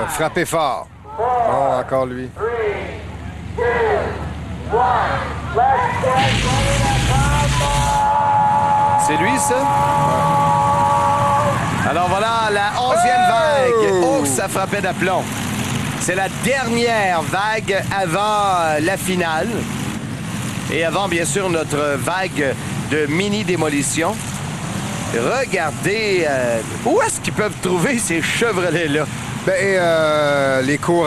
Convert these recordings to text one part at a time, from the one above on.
Frappez fort. Bon, encore lui. C'est lui, ça? Alors voilà, la 11e vague. Oh, ça frappait d'aplomb. C'est la dernière vague avant la finale. Et avant, bien sûr, notre vague de mini-démolition. Regardez, où est-ce qu'ils peuvent trouver ces Chevrolets-là? Les cours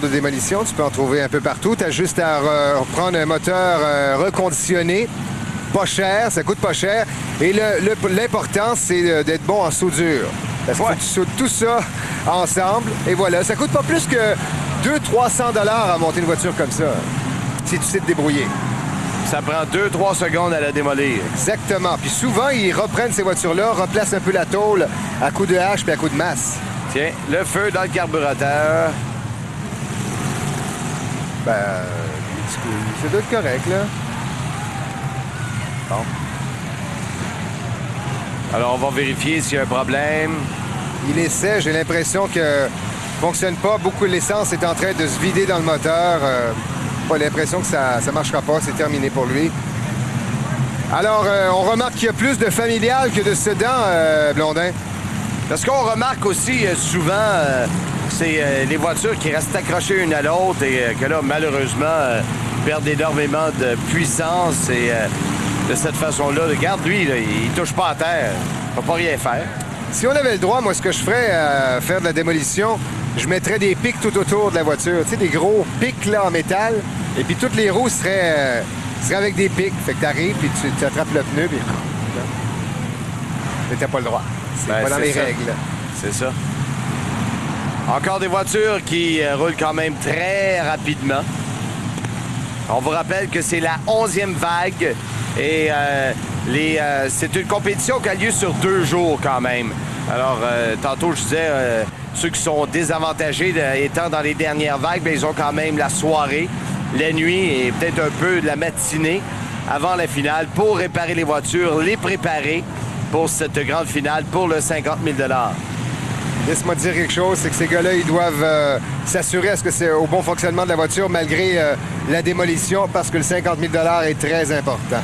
de démolition, tu peux en trouver un peu partout. Tu as juste à reprendre un moteur reconditionné. Pas cher, ça coûte pas cher. Et l'important, c'est d'être bon en soudure. Parce qu'il faut que tu soudes tout ça ensemble. Et voilà, ça coûte pas plus que 200-300 $ à monter une voiture comme ça, si tu sais te débrouiller. Ça prend 2-3 secondes à la démolir. Exactement. Puis souvent, ils reprennent ces voitures-là, replacent un peu la tôle à coups de hache puis à coups de masse. Tiens, le feu dans le carburateur. Ça doit être correct, là. Bon. Alors, on va vérifier s'il y a un problème. Il essaie, j'ai l'impression que fonctionne pas. Beaucoup de l'essence est en train de se vider dans le moteur. Pas l'impression que ça marchera pas. C'est terminé pour lui. Alors, on remarque qu'il y a plus de familial que de sedan, Blondin. Parce qu'on remarque aussi souvent, c'est les voitures qui restent accrochées une à l'autre et que là, malheureusement, perdent énormément de puissance. Et de cette façon-là, regarde, lui, là, il touche pas à terre. Il va pas rien faire. Si on avait le droit, moi, ce que je ferais, faire de la démolition, je mettrais des pics tout autour de la voiture. Tu sais, des gros pics là, en métal. Et puis toutes les roues seraient avec des pics. Fait que t'arrives, puis tu attrapes le pneu, puis... Mais t'as pas le droit. C'est pas dans les règles. C'est ça. Encore des voitures qui roulent quand même très rapidement. On vous rappelle que c'est la 11e vague et c'est une compétition qui a lieu sur 2 jours quand même. Alors, tantôt, je disais, ceux qui sont désavantagés étant dans les dernières vagues, bien, ils ont quand même la soirée, la nuit et peut-être un peu de la matinée avant la finale pour réparer les voitures, les préparer pour cette grande finale pour le 50 000 $. Laisse-moi te dire quelque chose, c'est que ces gars-là, ils doivent s'assurer à ce que c'est au bon fonctionnement de la voiture malgré la démolition parce que le 50 000 $ est très important.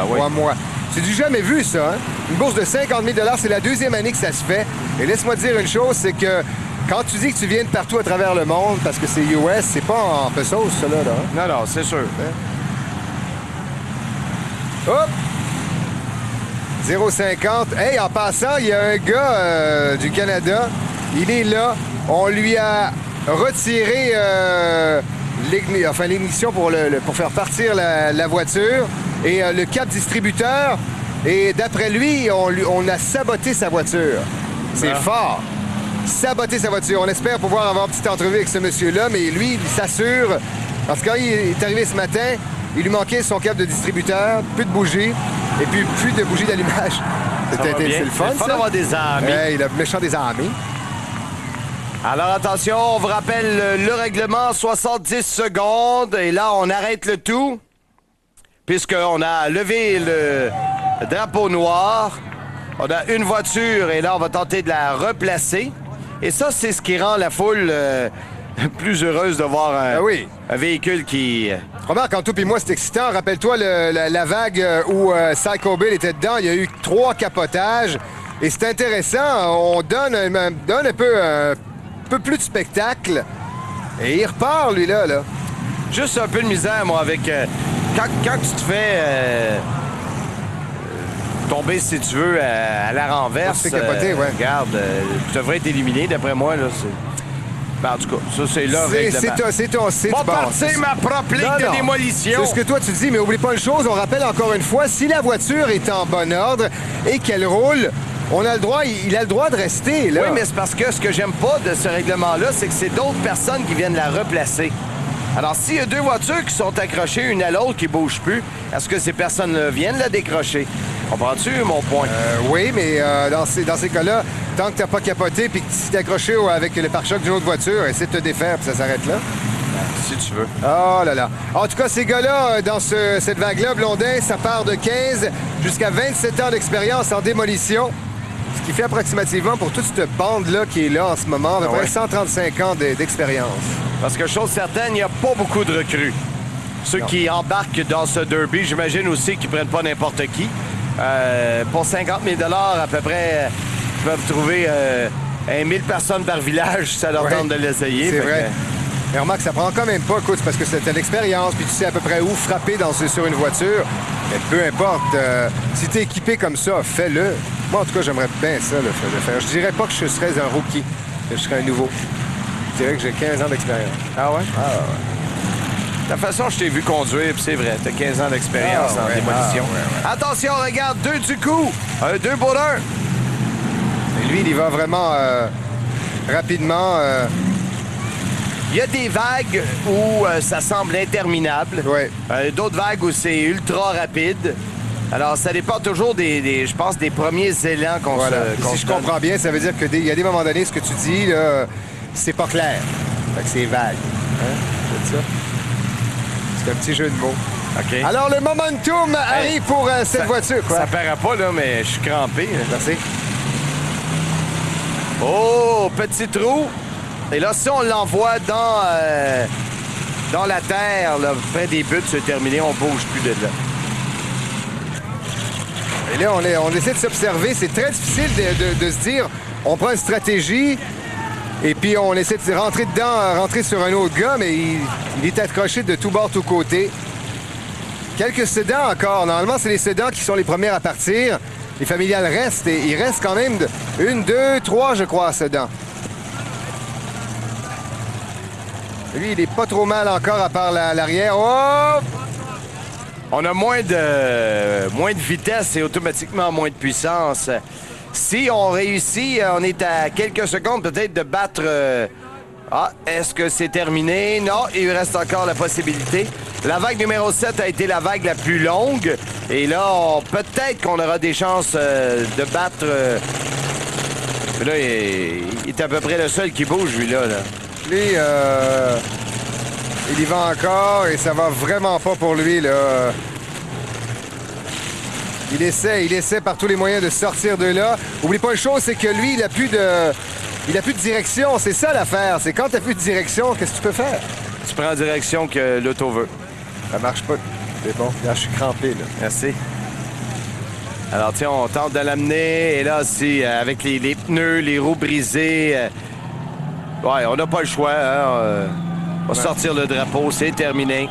Oui. Moi. C'est du jamais vu, ça. Hein? Une bourse de 50 000 $, c'est la 2e année que ça se fait. Et laisse-moi te dire une chose, c'est que quand tu dis que tu viens de partout à travers le monde parce que c'est US, c'est pas en pesos, ça, là. Hein? Non, c'est sûr. Hein? Hop! 0,50. Hey, en passant, il y a un gars du Canada. Il est là. On lui a retiré l'ignition pour faire partir la voiture et le cap distributeur. Et d'après lui, on a saboté sa voiture. C'est fort. Saboter sa voiture. On espère pouvoir avoir une petite entrevue avec ce monsieur-là, mais lui, il s'assure. Parce que quand il est arrivé ce matin, il lui manquait son câble de distributeur, plus de bougies, et puis plus de bougies d'allumage. C'est le fun, ça? D'avoir des amis. Hey, le méchant des amis. Alors attention, on vous rappelle le règlement, 70 secondes. Et là, on arrête le tout, puisqu'on a levé le drapeau noir. On a une voiture, et là, on va tenter de la replacer. Et ça, c'est ce qui rend la foule plus heureuse de voir un véhicule qui... Remarque, en tout puis moi, c'est excitant. Rappelle-toi la vague où Psycho Bill était dedans. Il y a eu 3 capotages. Et c'est intéressant. On donne un peu plus de spectacle. Et il repart, lui, là. Juste un peu de misère, moi, avec... Quand tu te fais... tomber, si tu veux, à la renverse. Capoté, Regarde, tu devrais être éliminé, d'après moi. Là, ben, en tout cas, ça, c'est là. C'est ton site. Bon, partir ma propre ligne de démolition. C'est ce que toi, tu dis, mais oublie pas une chose. On rappelle encore une fois, si la voiture est en bon ordre et qu'elle roule, il a le droit de rester, là. Oui, mais c'est parce que ce que j'aime pas de ce règlement-là, c'est que c'est d'autres personnes qui viennent la replacer. Alors, s'il y a 2 voitures qui sont accrochées une à l'autre qui ne bougent plus, est-ce que ces personnes-là viennent la décrocher? Comprends-tu mon point? Oui, mais dans ces cas-là, tant que tu n'as pas capoté puis que tu t'es accroché avec le pare-choc d'une autre voiture, essaie de te défaire puis ça s'arrête là. Si tu veux. Oh là là. En tout cas, ces gars-là, dans cette vague-là, Blondin, ça part de 15 jusqu'à 27 ans d'expérience en démolition. Ce qui fait approximativement pour toute cette bande-là qui est là en ce moment, à peu près 135 ans d'expérience. Parce que chose certaine, il n'y a pas beaucoup de recrues. Ceux qui embarquent dans ce derby, j'imagine aussi qu'ils ne prennent pas n'importe qui. Pour 50 000 à peu près, ils peuvent trouver 1000 personnes par village, ça leur tente de l'essayer. C'est vrai. Mais remarque, ça prend quand même pas, écoute, parce que c'est l'expérience, puis tu sais à peu près où frapper sur une voiture. Mais peu importe, si tu es équipé comme ça, fais-le. Moi, en tout cas, j'aimerais bien ça, le faire. Je dirais pas que je serais un rookie, que je serais un nouveau. Je dirais que j'ai 15 ans d'expérience. Ah ouais? Ah ouais. De toute façon, je t'ai vu conduire, puis c'est vrai, t'as 15 ans d'expérience en démolition. Attention, regarde, 2 du coup, 2 pour 1. Et lui, il y va vraiment rapidement. Il y a des vagues où ça semble interminable. Oui. D'autres vagues où c'est ultra rapide. Alors, ça dépend toujours je pense, des premiers élans qu'on si je comprends bien, ça veut dire qu'il y a des moments donnés, ce que tu dis, là, c'est pas clair. Fait que c'est vague. Hein? C'est ça? C'est un petit jeu de mots. OK. Alors, le momentum arrive pour cette voiture, quoi. Ça paraît pas, là, mais je suis crampé. Là. Merci. Oh, petit trou. Et là, si on l'envoie dans la terre, là, près des buts, c'est terminé, on bouge plus de là. Et là, on essaie de s'observer. C'est très difficile de se dire, on prend une stratégie et puis on essaie de rentrer dedans, rentrer sur un autre gars, mais il est accroché de tous bords, tous côtés. Quelques sédans encore. Normalement, c'est les sédans qui sont les premières à partir. Les familiales restent et il reste quand même 1, 2, 3, je crois, sédans. Lui, il est pas trop mal encore à part l'arrière. Oh! On a moins de vitesse et automatiquement moins de puissance. Si on réussit, on est à quelques secondes peut-être de battre... est-ce que c'est terminé? Non, il reste encore la possibilité. La vague numéro 7 a été la vague la plus longue. Et là, peut-être qu'on aura des chances de battre... Là, il est à peu près le seul qui bouge, lui-là. Là. Lui, il y va encore et ça va vraiment pas pour lui, là. Il essaie par tous les moyens de sortir de là. Oublie pas une chose, c'est que lui, il a plus de direction. C'est ça l'affaire. C'est quand t'as plus de direction, qu'est-ce que tu peux faire? Tu prends la direction que l'auto veut. Ça marche pas. C'est bon. Là, je suis crampé, là. Merci. Alors, tiens, on tente de l'amener. Et là, si, avec les pneus, les roues brisées... ouais, on n'a pas le choix. Hein? On va sortir le drapeau. C'est terminé.